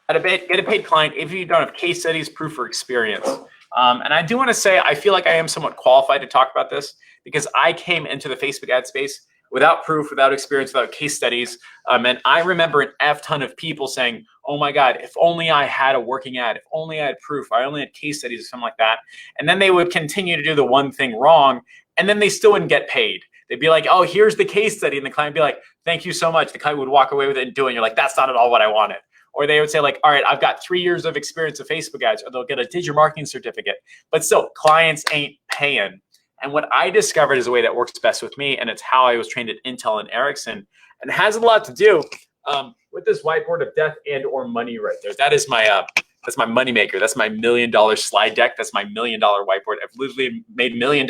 Get a paid client if you don't have case studies, proof, or experience. And I do want to say, I feel like I am somewhat qualified to talk about this because I came into the Facebook ad space without proof, without experience, without case studies. And I remember an F ton of people saying, oh my God, if only I had a working ad, if only I had proof, I only had case studies or something like that. And then they would continue to do the one thing wrong, and then they still wouldn't get paid. They'd be like, oh, here's the case study. And the client would be like, thank you so much. The client would walk away with it and do it. And you're like, that's not at all what I wanted. Or they would say like, all right, I've got 3 years of experience of Facebook ads, or they'll get a digital marketing certificate, but still clients ain't paying. And what I discovered is a way that works best with me, and it's how I was trained at Intel and Ericsson, and it has a lot to do with this whiteboard of death and or money right there. That's my money maker. That's my $1 million slide deck. That's my $1 million whiteboard. I've literally made $1 million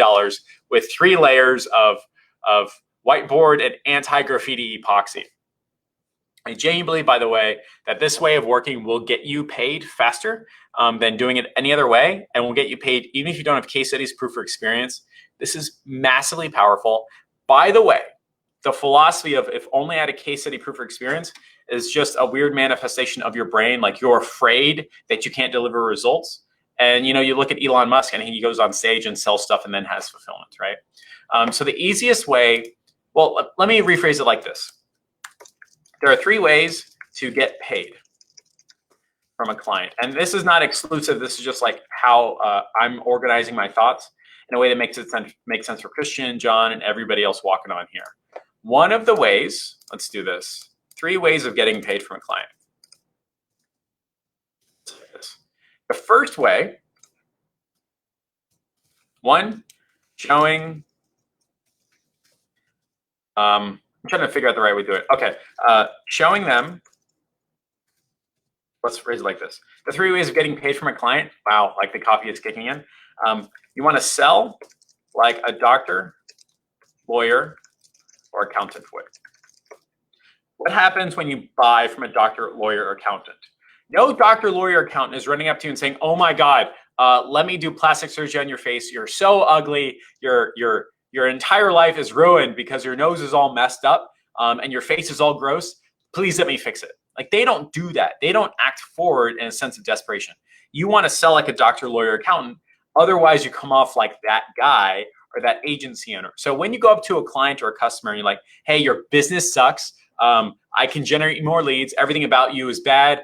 with 3 layers of whiteboard and anti-graffiti epoxy. I genuinely believe, by the way, that this way of working will get you paid faster than doing it any other way, and will get you paid even if you don't have case studies, proof, or experience. This is massively powerful. By the way, the philosophy of if only I had a case study, proof, or experience is just a weird manifestation of your brain, like you're afraid that you can't deliver results. And you look at Elon Musk, and he goes on stage and sells stuff and then has fulfillment, right? So the easiest way, well, let me rephrase it like this. There are 3 ways to get paid from a client. And this is not exclusive. This is just like how I'm organizing my thoughts in a way that makes sense for Christian, John, and everybody else walking on here. One of the ways, let's do this. 3 ways of getting paid from a client. The first way, one, showing, I'm trying to figure out the right way to do it. Okay, showing them, let's phrase it like this. The 3 ways of getting paid from a client. Wow, like the coffee is kicking in. You want to sell like a doctor, lawyer, or accountant would. What happens when you buy from a doctor, lawyer, or accountant? No doctor, lawyer, accountant is running up to you and saying, oh my God, let me do plastic surgery on your face. You're so ugly. Your entire life is ruined because your nose is all messed up and your face is all gross. Please let me fix it. Like, they don't do that. They don't act forward in a sense of desperation. You want to sell like a doctor, lawyer, accountant. Otherwise, you come off like that guy or that agency owner. So when you go up to a client or a customer and you're like, hey, your business sucks. I can generate more leads. Everything about you is bad.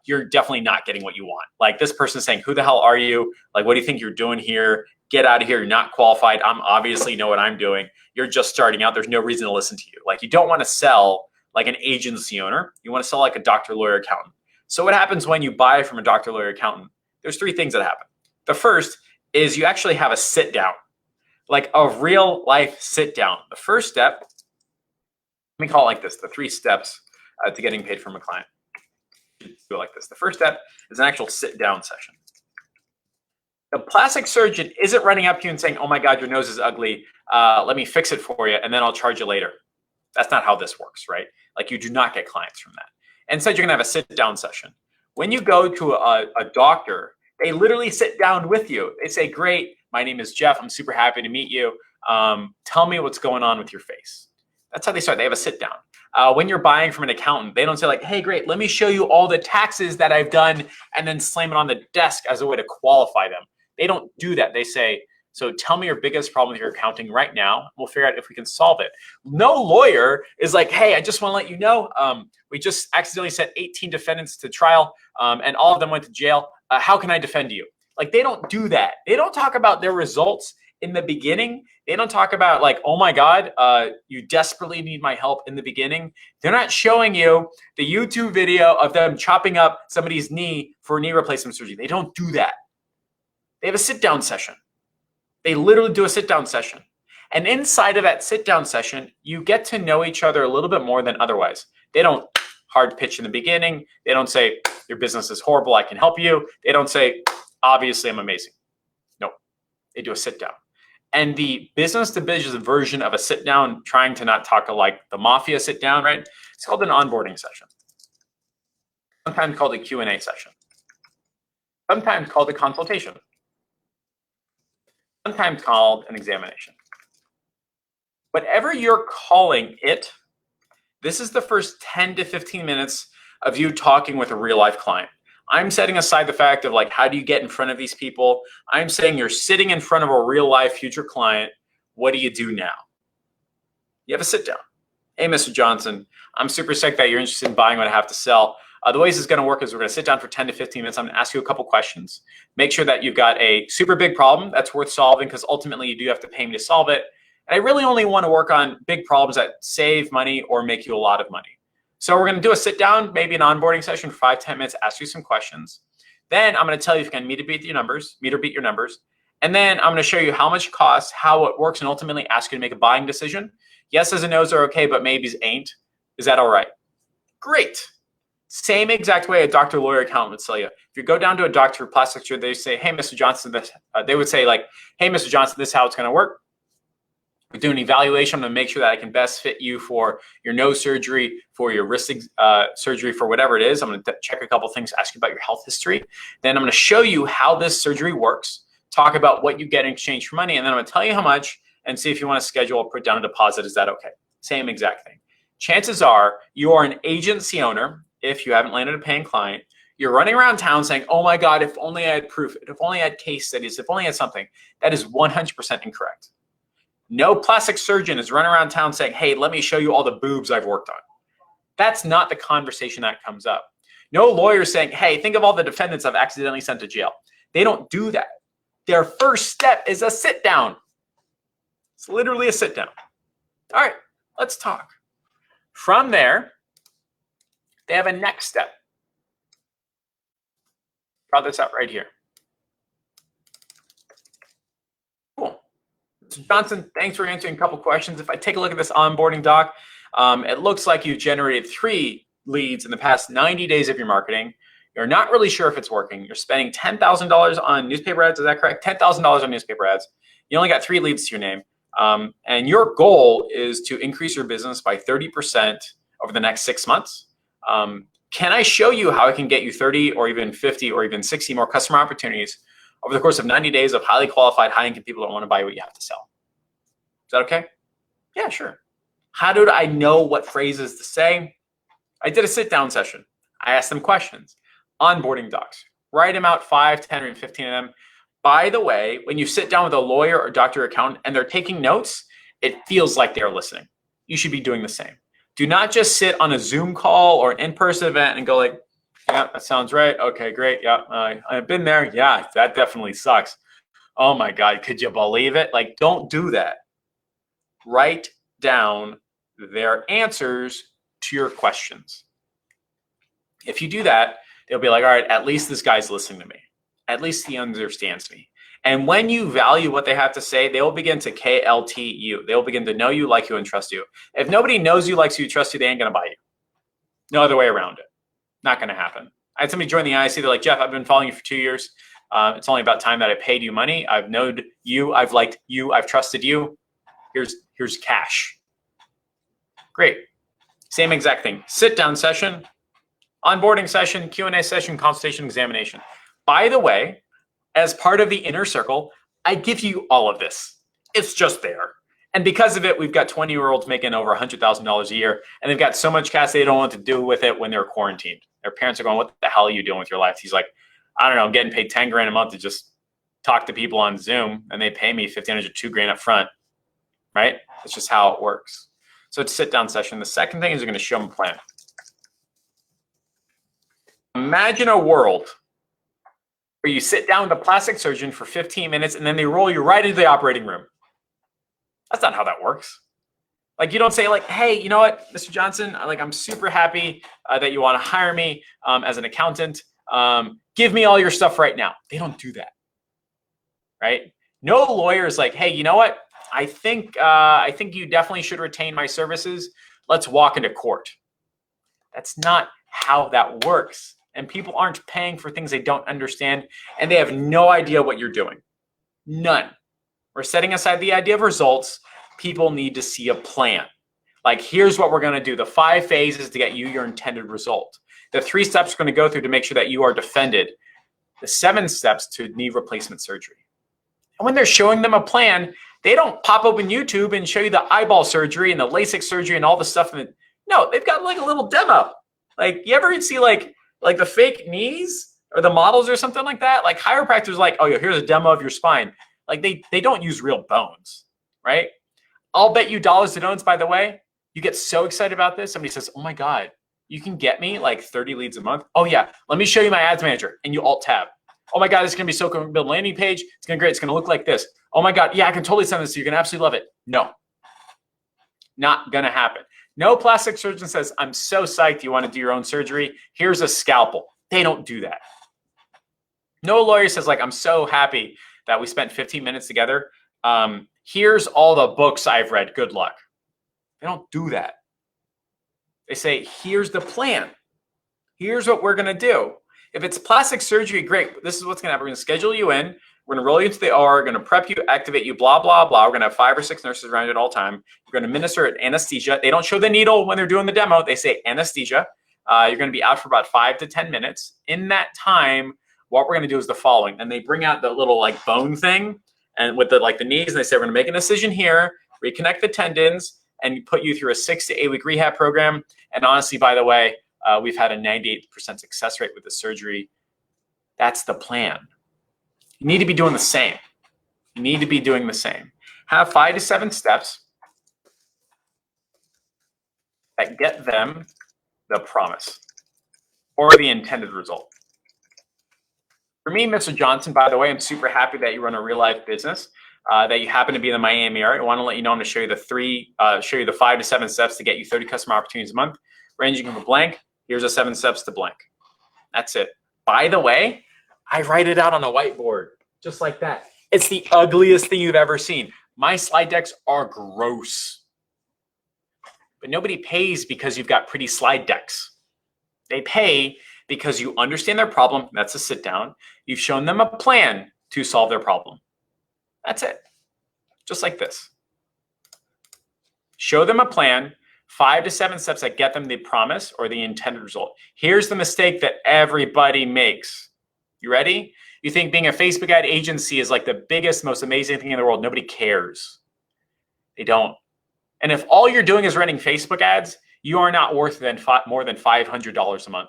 You're definitely not getting what you want. Like, this person saying, who the hell are you? Like, what do you think you're doing here? Get out of here. You're not qualified. I'm obviously know what I'm doing. You're just starting out. There's no reason to listen to you. Like, you don't want to sell like an agency owner. You want to sell like a doctor, lawyer, accountant. So what happens when you buy from a doctor, lawyer, accountant? There's 3 things that happen. The first is you actually have a sit down, like a real life sit down. The first step, let me call it like this, the 3 steps to getting paid from a client. Do it like this. The first step is an actual sit down session. The plastic surgeon isn't running up to you and saying, oh my God, your nose is ugly. Let me fix it for you, and then I'll charge you later. That's not how this works, right? Like, you do not get clients from that. Instead, you're gonna have a sit down session. When you go to a doctor, they literally sit down with you. They say, great, my name is Jeff. I'm super happy to meet you. Tell me what's going on with your face. That's how they start. They have a sit down. When you're buying from an accountant, they don't say like, hey, great, let me show you all the taxes that I've done and then slam it on the desk as a way to qualify them. They don't do that. They say, so tell me your biggest problem with your accounting right now. We'll figure out if we can solve it. No lawyer is like, hey, I just want to let you know, we just accidentally sent 18 defendants to trial and all of them went to jail. How can I defend you? Like, they don't do that. They don't talk about their results in the beginning. They don't talk about like, oh my God, you desperately need my help in the beginning. They're not showing you the YouTube video of them chopping up somebody's knee for knee replacement surgery. They don't do that. They have a sit down session. They literally do a sit down session. And inside of that sit down session, you get to know each other a little bit more than otherwise. They don't hard pitch in the beginning. They don't say, your business is horrible, I can help you. They don't say, obviously I'm amazing. No, they do a sit down. And the business to business version of a sit down, trying to not talk like the mafia sit down, right? It's called an onboarding session. Sometimes called a Q&A session. Sometimes called a consultation. Sometimes called an examination. Whatever you're calling it, this is the first 10 to 15 minutes of you talking with a real life client. I'm setting aside the fact of like, how do you get in front of these people? I'm saying you're sitting in front of a real life future client. What do you do now? You have a sit down. Hey, Mr. Johnson, I'm super psyched that you're interested in buying what I have to sell. The way this is going to work is we're going to sit down for 10 to 15 minutes. I'm going to ask you a couple questions. Make sure that you've got a super big problem that's worth solving, because ultimately you do have to pay me to solve it. And I really only want to work on big problems that save money or make you a lot of money. So we're going to do a sit down, maybe an onboarding session for 5-10 minutes, ask you some questions. Then I'm going to tell you if you can meet or beat your numbers. And then I'm going to show you how much it costs, how it works, and ultimately ask you to make a buying decision. Yeses and nos are okay, but maybes ain't. Is that all right? Great. Same exact way a doctor, lawyer, accountant would tell you. If you go down to a doctor or plastic surgeon, they say, hey, Mr. Johnson, they would say like, hey, Mr. Johnson, this is how it's going to work. We do an evaluation to make sure that I can best fit you for your nose surgery, for your wrist surgery, for whatever it is. I'm going to check a couple things, ask you about your health history. Then I'm going to show you how this surgery works, talk about what you get in exchange for money, and then I'm going to tell you how much and see if you want to schedule or put down a deposit. Is that okay? Same exact thing. Chances are you are an agency owner if you haven't landed a paying client. You're running around town saying, oh my God, if only I had proof, if only I had case studies, if only I had something. That is 100% incorrect. No plastic surgeon is running around town saying, hey, let me show you all the boobs I've worked on. That's not the conversation that comes up. No lawyer saying, hey, think of all the defendants I've accidentally sent to jail. They don't do that. Their first step is a sit down. It's literally a sit down. All right, let's talk. From there, they have a next step. Draw this out right here. Cool. Mr. Johnson, thanks for answering a couple questions. If I take a look at this onboarding doc, it looks like you've generated 3 leads in the past 90 days of your marketing. You're not really sure if it's working. You're spending $10,000 on newspaper ads. Is that correct? $10,000 on newspaper ads. You only got 3 leads to your name. And your goal is to increase your business by 30% over the next 6 months. Can I show you how I can get you 30 or even 50 or even 60 more customer opportunities over the course of 90 days of highly qualified, high-income people that want to buy what you have to sell? Is that okay? Yeah, sure. How did I know what phrases to say? I did a sit-down session. I asked them questions. Onboarding docs. Write them out, 5, 10, or 15 of them. By the way, when you sit down with a lawyer or doctor or accountant and they're taking notes, it feels like they're listening. You should be doing the same. Do not just sit on a Zoom call or an in-person event and go like, yeah, that sounds right. Okay, great. Yeah, I've been there. Yeah, that definitely sucks. Oh my God, could you believe it? Like, don't do that. Write down their answers to your questions. If you do that, they'll be like, all right, at least this guy's listening to me. At least he understands me. And when you value what they have to say, they will begin to KLT you. They will begin to know you, like you, and trust you. If nobody knows you, likes you, trusts you, they ain't going to buy you. No other way around it. Not going to happen. I had somebody join the IC. They're like, Jeff, I've been following you for 2 years. It's only about time that I paid you money. I've known you. I've liked you. I've trusted you. Here's cash. Great. Same exact thing. Sit down session, onboarding session, Q&A session, consultation, examination. By the way, as part of the inner circle, I give you all of this. It's just there. And because of it, we've got 20-year-olds making over $100,000 a year, and they've got so much cash they don't know what to do with it when they're quarantined. Their parents are going, what the hell are you doing with your life? He's like, I don't know, I'm getting paid 10 grand a month to just talk to people on Zoom, and they pay me 1,500 to 2 grand up front, right? That's just how it works. So it's a sit-down session. The second thing is you're going to show them a plan. Imagine a world where you sit down with a plastic surgeon for 15 minutes and then they roll you right into the operating room. That's not how that works. Like, you don't say like, hey, you know what, Mr. Johnson, I'm super happy that you want to hire me as an accountant. Give me all your stuff right now. They don't do that, right? No lawyer is like, hey, you know what? I think you definitely should retain my services. Let's walk into court. That's not how that works. And people aren't paying for things they don't understand, and they have no idea what you're doing. None. We're setting aside the idea of results. People need to see a plan. Like, here's what we're going to do. The 5 phases to get you your intended result. The 3 steps we're going to go through to make sure that you are defended. The 7 steps to knee replacement surgery. And when they're showing them a plan, they don't pop open YouTube and show you the eyeball surgery and the LASIK surgery and all the stuff. No, they've got like a little demo. Like, you ever see like the fake knees or the models or something like that? Like chiropractors like, oh, yeah, here's a demo of your spine. Like they don't use real bones, right? I'll bet you dollars to donuts, by the way, you get so excited about this. Somebody says, oh my God, you can get me like 30 leads a month. Oh yeah, let me show you my ads manager. And you alt tab. Oh my God, this is gonna be so cool. Build a landing page. It's gonna be great. It's gonna look like this. Oh my God, yeah, I can totally send this to you. You're gonna absolutely love it. No, not gonna happen. No plastic surgeon says, I'm so psyched you want to do your own surgery. Here's a scalpel. They don't do that. No lawyer says like, I'm so happy that we spent 15 minutes together. Here's all the books I've read. Good luck. They don't do that. They say, here's the plan. Here's what we're going to do. If it's plastic surgery, great. This is what's going to happen. We're going to schedule you in. We're going to roll you into the OR. We're going to prep you, activate you, blah, blah, blah. We're going to have 5 or 6 nurses around you at all time. We're going to administer anesthesia. They don't show the needle when they're doing the demo. They say anesthesia. You're going to be out for about 5 to 10 minutes. In that time, what we're going to do is the following. And they bring out the little like bone thing and with the knees. And they say, we're going to make an incision here, reconnect the tendons, and put you through a 6 to 8 week rehab program. And honestly, by the way, we've had a 98% success rate with the surgery. That's the plan. You need to be doing the same. You need to be doing the same. Have 5 to 7 steps that get them the promise or the intended result. For me, Mr. Johnson, by the way, I'm super happy that you run a real life business, that you happen to be in the Miami area. I want to let you know I'm going to show you the 5 to 7 steps to get you 30 customer opportunities a month, ranging from blank. Here's the 7 steps to blank. That's it. By the way, I write it out on a whiteboard, just like that. It's the ugliest thing you've ever seen. My slide decks are gross. But nobody pays because you've got pretty slide decks. They pay because you understand their problem. That's a sit down. You've shown them a plan to solve their problem. That's it. Just like this. Show them a plan, 5 to 7 steps that get them the promise or the intended result. Here's the mistake that everybody makes. You ready? You think being a Facebook ad agency is like the biggest, most amazing thing in the world. Nobody cares. They don't. And if all you're doing is running Facebook ads, you are not worth more than $500 a month.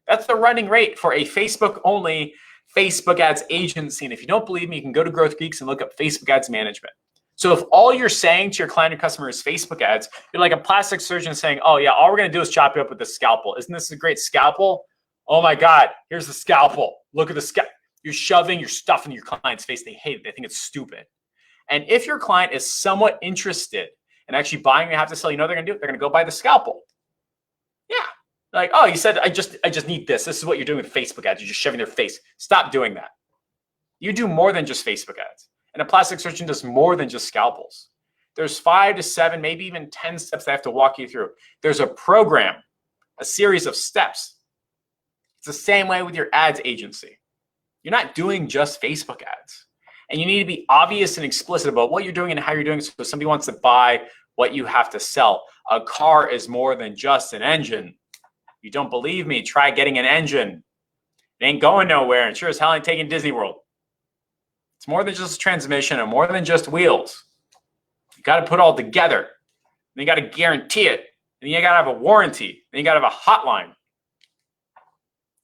That's the running rate for a Facebook-only Facebook ads agency. And if you don't believe me, you can go to Growth Geeks and look up Facebook ads management. So if all you're saying to your client or customer is Facebook ads, you're like a plastic surgeon saying, oh yeah, all we're going to do is chop you up with the scalpel. Isn't this a great scalpel? Oh my God, here's the scalpel. Look at the scalpel. You're shoving your stuff in your client's face. They hate it. They think it's stupid. And if your client is somewhat interested in actually buying, you have to sell, you know what they're going to do? They're going to go buy the scalpel. Yeah. Like, oh, you said, I just need this. This is what you're doing with Facebook ads. You're just shoving their face. Stop doing that. You do more than just Facebook ads. And a plastic surgeon does more than just scalpels. There's 5 to 7, maybe even 10 steps I have to walk you through. There's a program, a series of steps. It's the same way with your ads agency. You're not doing just Facebook ads. And you need to be obvious and explicit about what you're doing and how you're doing it. So if somebody wants to buy what you have to sell. A car is more than just an engine. You don't believe me? Try getting an engine. It ain't going nowhere, and sure as hell ain't taking Disney World. It's more than just a transmission and more than just wheels. You got to put it all together. And you got to guarantee it. And you got to have a warranty. And you got to have a hotline.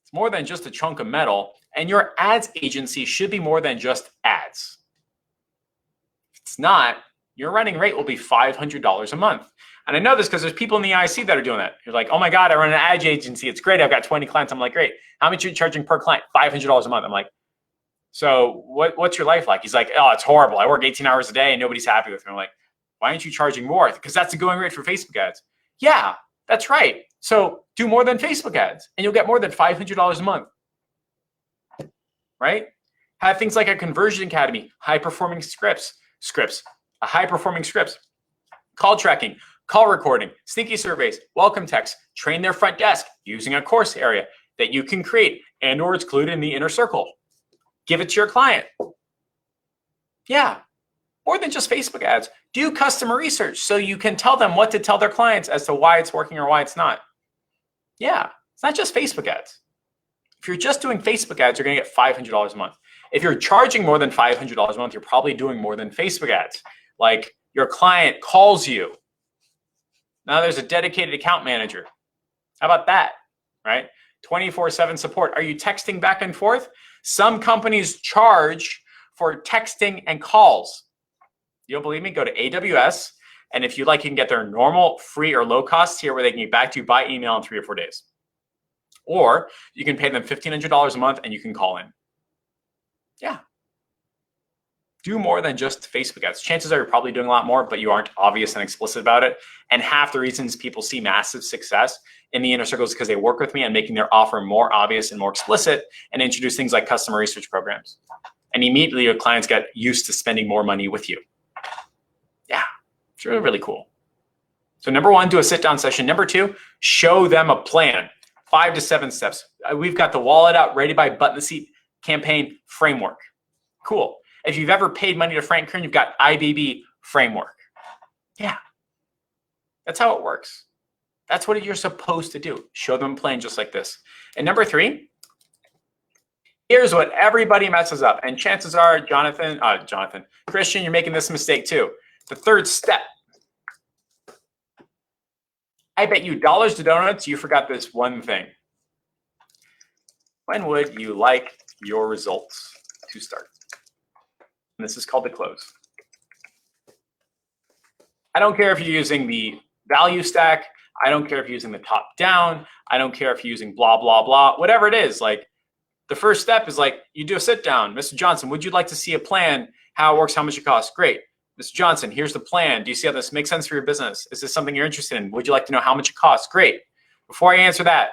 It's more than just a chunk of metal. And your ads agency should be more than just ads. If it's not, your running rate will be $500 a month. And I know this because there's people in the IC that are doing that. You're like, oh my God, I run an ad agency. It's great. I've got 20 clients. I'm like, great. How much are you charging per client? $500 a month. I'm like, so what's your life like? He's like, oh, it's horrible. I work 18 hours a day and nobody's happy with me. I'm like, why aren't you charging more? Because that's the going rate for Facebook ads. Yeah, that's right. So do more than Facebook ads and you'll get more than $500 a month. Right? Have things like a conversion academy, high-performing scripts, high-performing scripts, call tracking, call recording, sneaky surveys, welcome text, train their front desk using a course area that you can create and or it's included in the inner circle. Give it to your client. Yeah, more than just Facebook ads. Do customer research so you can tell them what to tell their clients as to why it's working or why it's not. Yeah, it's not just Facebook ads. If you're just doing Facebook ads, you're going to get $500 a month. If you're charging more than $500 a month, you're probably doing more than Facebook ads. Like your client calls you. Now there's a dedicated account manager. How about that? right? 24/7 support. Are you texting back and forth? Some companies charge for texting and calls. You don't believe me? Go to AWS. And if you like, you can get their normal, free, or low cost tier where they can get back to you by email in 3 or 4 days. Or you can pay them $1,500 a month and you can call in. Yeah. Do more than just Facebook ads. Chances are you're probably doing a lot more, but you aren't obvious and explicit about it. And half the reasons people see massive success in the inner circle is because they work with me on making their offer more obvious and more explicit and introduce things like customer research programs. And immediately your clients get used to spending more money with you. Yeah, it's really, really cool. So number 1, do a sit down session. Number 2, show them a plan. 5 to 7 steps. We've got the wallet out, ready by butt in the seat campaign framework. Cool. If you've ever paid money to Frank Kern, you've got IBB framework. Yeah. That's how it works. That's what you're supposed to do. Show them a plan just like this. And number 3, here's what everybody messes up. And chances are, Christian, you're making this mistake too. The 3rd step. I bet you dollars to donuts, you forgot this one thing. When would you like your results to start? And this is called the close. I don't care if you're using the value stack. I don't care if you're using the top down. I don't care if you're using blah, blah, blah, whatever it is. Like the first step is like you do a sit down. Mr. Johnson, would you like to see a plan? How it works, how much it costs? Great. Mr. Johnson, here's the plan. Do you see how this makes sense for your business? Is this something you're interested in? Would you like to know how much it costs? Great. Before I answer that,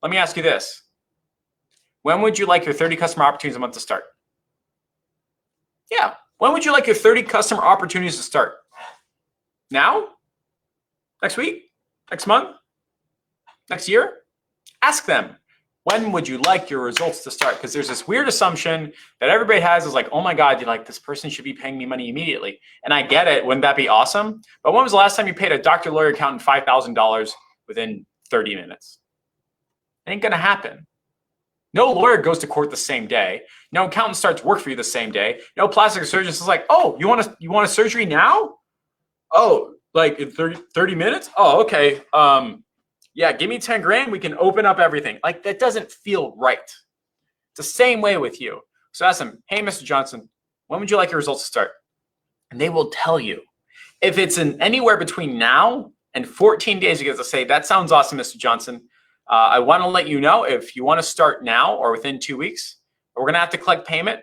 let me ask you this. When would you like your 30 customer opportunities a month to start? Yeah. When would you like your 30 customer opportunities to start? Now? Next week? Next month? Next year? Ask them. When would you like your results to start? Because there's this weird assumption that everybody has is like, oh my God, you're like, this person should be paying me money immediately. And I get it. Wouldn't that be awesome? But when was the last time you paid a doctor, lawyer, accountant $5,000 within 30 minutes? It ain't going to happen. No lawyer goes to court the same day. No accountant starts work for you the same day. No plastic surgeon is like, oh, you want a surgery now? Oh, like in 30 minutes? Oh, okay. Yeah, give me 10 grand. We can open up everything. Like that doesn't feel right. It's the same way with you. So ask them, hey, Mr. Johnson, when would you like your results to start? And they will tell you. If it's in anywhere between now and 14 days, you get to say, that sounds awesome, Mr. Johnson. I want to let you know if you want to start now or within 2 weeks, we're going to have to collect payment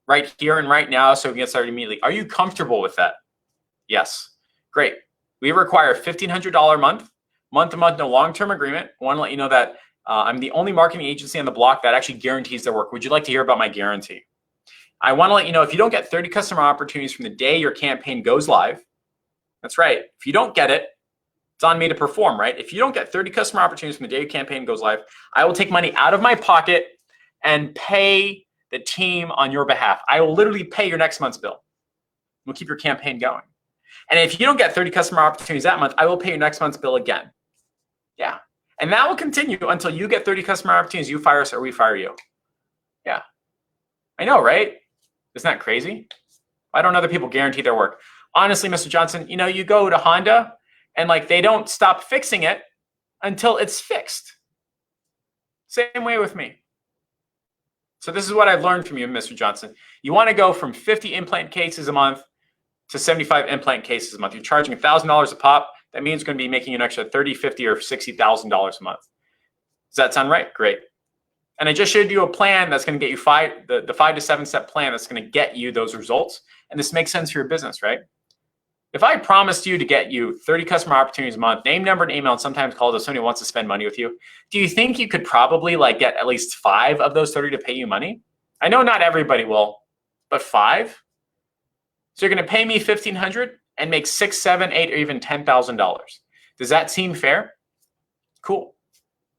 right here and right now so we can get started immediately. Are you comfortable with that? Yes. Great. We require $1,500 month-to-month, no long-term agreement. I want to let you know that I'm the only marketing agency on the block that actually guarantees their work. Would you like to hear about my guarantee? I want to let you know if you don't get 30 customer opportunities from the day your campaign goes live, that's right. If you don't get it, it's on me to perform, right? If you don't get 30 customer opportunities from the day your campaign goes live, I will take money out of my pocket and pay the team on your behalf. I will literally pay your next month's bill. We'll keep your campaign going. And if you don't get 30 customer opportunities that month, I will pay your next month's bill again. Yeah. And that will continue until you get 30 customer opportunities. You fire us or we fire you. Yeah. I know, right? Isn't that crazy? Why don't other people guarantee their work? Honestly, Mr. Johnson, you go to Honda and like they don't stop fixing it until it's fixed. Same way with me. So this is what I've learned from you, Mr. Johnson. You want to go from 50 implant cases a month to 75 implant cases a month. You're charging $1,000 a pop. That means it's going to be making you an extra $30,000, $50,000, or $60,000 a month. Does that sound right? Great. And I just showed you a plan that's going to get you the 5 to 7 step plan that's going to get you those results. And this makes sense for your business, right? If I promised you to get you 30 customer opportunities a month, name, number, and email, and sometimes called if somebody wants to spend money with you, do you think you could probably like get at least 5 of those 30 to pay you money? I know not everybody will, but 5? So you're going to pay me $1,500 and make $6,000, $7,000, $8,000, or even $10,000. Does that seem fair? Cool.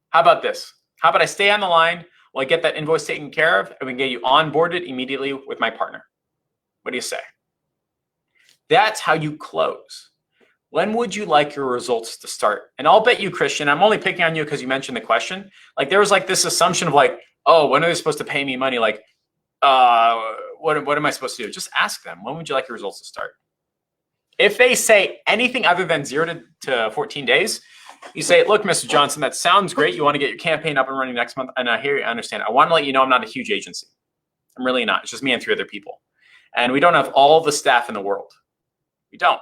How about this? How about I stay on the line while I get that invoice taken care of, and we can get you onboarded immediately with my partner? What do you say? That's how you close. When would you like your results to start? And I'll bet you, Christian, I'm only picking on you because you mentioned the question. Like there was like this assumption of like, oh, when are they supposed to pay me money? Like, what am I supposed to do? Just ask them. When would you like your results to start? If they say anything other than 0 to 14 days, You say, look, Mr. Johnson, that sounds great. You want to get your campaign up and running next month. And I hear you, I understand. I want to let you know I'm not a huge agency. I'm really not. It's just me and 3 other people. And we don't have all the staff in the world. We don't.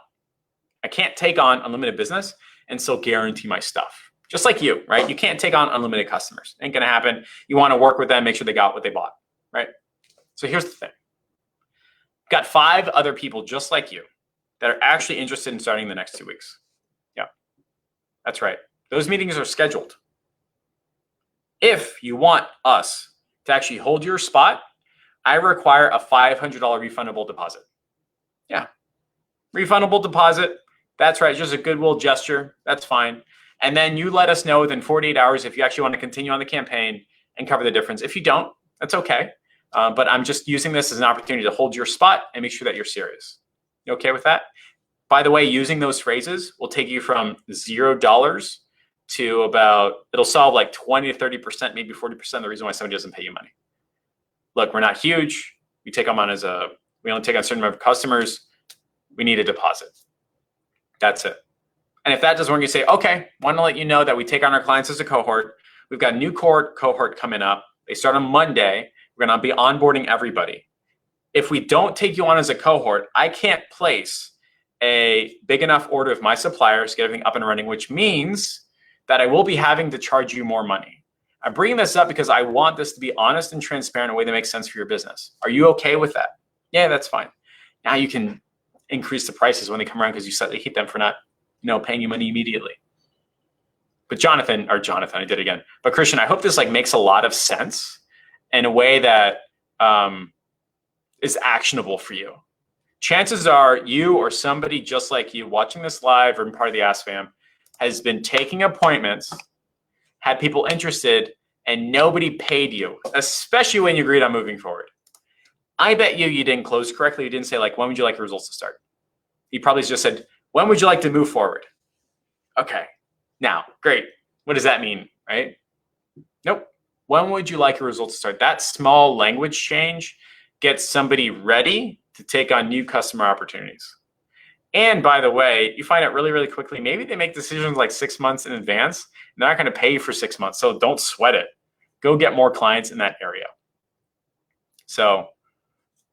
I can't take on unlimited business and still guarantee my stuff. Just like you, right? You can't take on unlimited customers. Ain't going to happen. You want to work with them, make sure they got what they bought, right? So here's the thing. Got 5 other people just like you that are actually interested in starting the next 2 weeks. Yeah, that's right. Those meetings are scheduled. If you want us to actually hold your spot, I require a $500 refundable deposit. Yeah, refundable deposit. That's right. Just a goodwill gesture. That's fine. And then you let us know within 48 hours if you actually want to continue on the campaign and cover the difference. If you don't, that's okay. But I'm just using this as an opportunity to hold your spot and make sure that you're serious. You okay with that? By the way, using those phrases will take you from $0 to about, it'll solve like 20 to 30%, maybe 40% of the reason why somebody doesn't pay you money. Look, we're not huge. We take them on we only take on a certain number of customers. We need a deposit. That's it. And if that doesn't work, you say, okay, want to let you know that we take on our clients as a cohort. We've got a new cohort coming up. They start on Monday. We're going to be onboarding everybody. If we don't take you on as a cohort, I can't place a big enough order of my suppliers to get everything up and running, which means that I will be having to charge you more money. I'm bringing this up because I want this to be honest and transparent in a way that makes sense for your business. Are you okay with that? Yeah, that's fine. Now you can increase the prices when they come around because you slightly hate them for not paying you money immediately. But Jonathan, I did it again. But Christian, I hope this makes a lot of sense in a way that is actionable for you. Chances are you or somebody just like you watching this live or part of the Ask Fam has been taking appointments, had people interested, and nobody paid you, especially when you agreed on moving forward. I bet you didn't close correctly. You didn't say when would you like your results to start? You probably just said, when would you like to move forward? Okay, now, great. What does that mean, right? Nope. When would you like your results to start? That small language change gets somebody ready to take on new customer opportunities. And by the way, you find out really, really quickly, maybe they make decisions 6 months in advance. And they're not going to pay you for 6 months. So don't sweat it. Go get more clients in that area. So